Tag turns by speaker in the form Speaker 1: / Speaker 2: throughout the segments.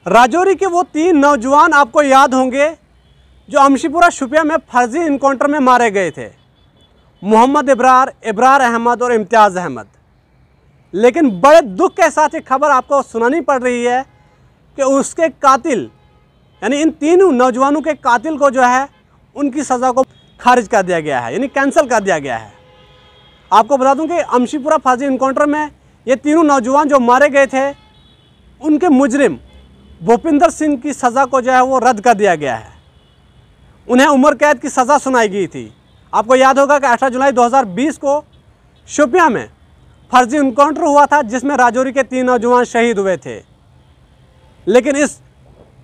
Speaker 1: राजौरी के वो 3 नौजवान आपको याद होंगे जो अमशीपुरा शुपिया में फर्जी इनकाउंटर में मारे गए थे, मोहम्मद इब्रार, इब्रार अहमद और इम्तियाज़ अहमद। लेकिन बड़े दुख के साथ ये खबर आपको सुनानी पड़ रही है कि उसके कातिल यानी इन 3 नौजवानों के कातिल को जो है उनकी सज़ा को खारिज कर दिया गया है, यानी कैंसिल कर दिया गया है। आपको बता दूं कि अमशीपुरा फर्जी इनकाउंटर में ये 3 नौजवान जो मारे गए थे उनके मुजरिम भूपिंदर सिंह की सज़ा को जो है वो रद्द कर दिया गया है। उन्हें उम्र कैद की सज़ा सुनाई गई थी। आपको याद होगा कि 18 जुलाई 2020 को शुपिया में फर्जी इनकाउंटर हुआ था जिसमें राजौरी के 3 नौजवान शहीद हुए थे। लेकिन इस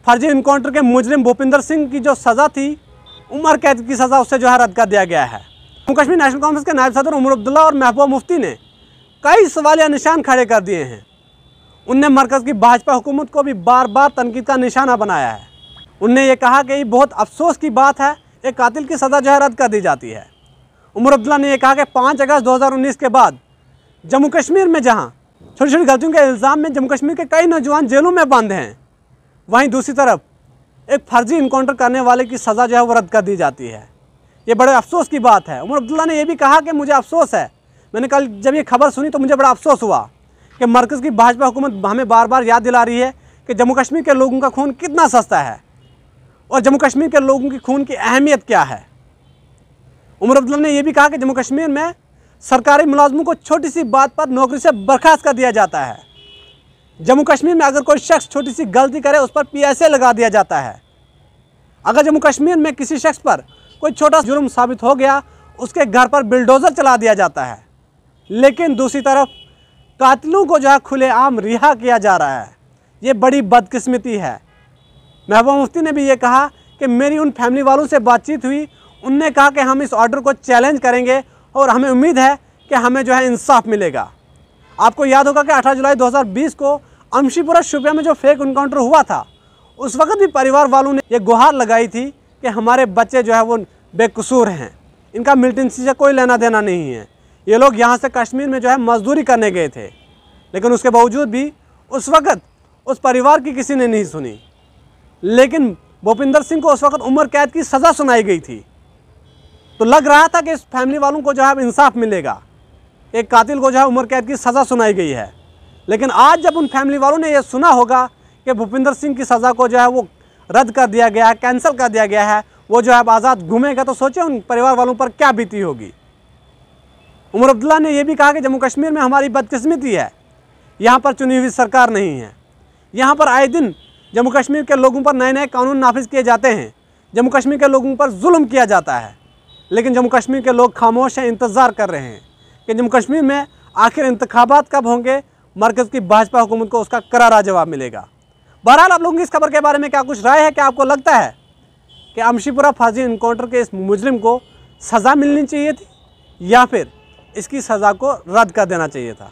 Speaker 1: फर्जी इनकाउंटर के मुजरिम भूपिंदर सिंह की जो सज़ा थी, उम्र कैद की सज़ा, उससे जो है रद्द कर दिया गया है। जम्मू कश्मीर नेशनल कांफ्रेंस के नायब सदर उमर अब्दुल्ला और महबूबा मुफ्ती ने कई सवालिया निशान खड़े कर दिए हैं। उनने मरकज़ की भाजपा हुकूमत को भी बार बार तनकीद का निशाना बनाया है। उनने ये कहा कि ये बहुत अफसोस की बात है, एक कातिल की सज़ा जो है रद्द कर दी जाती है। उमर अब्दुल्ला ने यह कहा कि 5 अगस्त 2019 के बाद जम्मू कश्मीर में जहाँ छोटी छोटी गलतियों के इल्ज़ाम में जम्मू कश्मीर के कई नौजवान जेलों में बंद हैं, वहीं दूसरी तरफ एक फर्जी इनकाउंटर करने वाले की सज़ा जो है वो रद्द कर दी जाती है। ये बड़े अफसोस की बात है। उमर अब्दुल्ला ने यह भी कहा कि मुझे अफसोस है, मैंने कल जब ये खबर सुनी तो मुझे बड़ा अफसोस हुआ कि मरकज़ की भाजपा हुकूमत हमें बार बार याद दिला रही है कि जम्मू कश्मीर के लोगों का खून कितना सस्ता है और जम्मू कश्मीर के लोगों की खून की अहमियत क्या है। उमर अब्दुल्ला ने यह भी कहा कि जम्मू कश्मीर में सरकारी मुलाजमों को छोटी सी बात पर नौकरी से बर्खास्त कर दिया जाता है। जम्मू कश्मीर में अगर कोई शख्स छोटी सी गलती करे उस पर PSA लगा दिया जाता है। अगर जम्मू कश्मीर में किसी शख्स पर कोई छोटा जुर्म साबित हो गया, उसके घर पर बिल्डोज़र चला दिया जाता है। लेकिन दूसरी तरफ कातिलों को जो है खुलेआम रिहा किया जा रहा है। ये बड़ी बदकिस्मती है। महबूबा मुफ्ती ने भी ये कहा कि मेरी उन फैमिली वालों से बातचीत हुई, उनने कहा कि हम इस ऑर्डर को चैलेंज करेंगे और हमें उम्मीद है कि हमें जो है इंसाफ मिलेगा। आपको याद होगा कि 18 जुलाई 2020 को अमशीपुरा शुपिया में जो फेक इनकाउंटर हुआ था, उस वक्त भी परिवार वालों ने ये गुहार लगाई थी कि हमारे बच्चे जो है वो बेकसूर हैं, इनका मिलिटेंसी से कोई लेना देना नहीं है। ये लोग यहाँ से कश्मीर में जो है मजदूरी करने गए थे, लेकिन उसके बावजूद भी उस वक्त उस परिवार की किसी ने नहीं सुनी। लेकिन भूपिंदर सिंह को उस वक्त उम्र कैद की सज़ा सुनाई गई थी, तो लग रहा था कि इस फैमिली वालों को जो है इंसाफ मिलेगा, एक कातिल को जो है उम्र कैद की सज़ा सुनाई गई है। लेकिन आज जब उन फैमिली वालों ने यह सुना होगा कि भूपिंदर सिंह की सज़ा को जो है वो रद्द कर दिया गया है, कैंसिल कर दिया गया है, वो जो है अब आज़ाद घूमेगा, तो सोचे उन परिवार वालों पर क्या बीती होगी। उमर अब्दुल्ला ने यह भी कहा कि जम्मू कश्मीर में हमारी बदकिस्मती है, यहाँ पर चुनी हुई सरकार नहीं है। यहाँ पर आए दिन जम्मू कश्मीर के लोगों पर नए नए कानून नाफिज किए जाते हैं, जम्मू कश्मीर के लोगों पर जुल्म किया जाता है, लेकिन जम्मू कश्मीर के लोग खामोश हैं, इंतज़ार कर रहे हैं कि जम्मू कश्मीर में आखिर इंतखाबात कब होंगे, मरकज़ की भाजपा हुकूमत को उसका करारा जवाब मिलेगा। बहरहाल आप लोगों की इस खबर के बारे में क्या कुछ राय है? क्या आपको लगता है कि अमशीपुरा फर्जी इनकाउंटर के इस मुजरिम को सज़ा मिलनी चाहिए थी या फिर इसकी सज़ा को रद्द कर देना चाहिए था?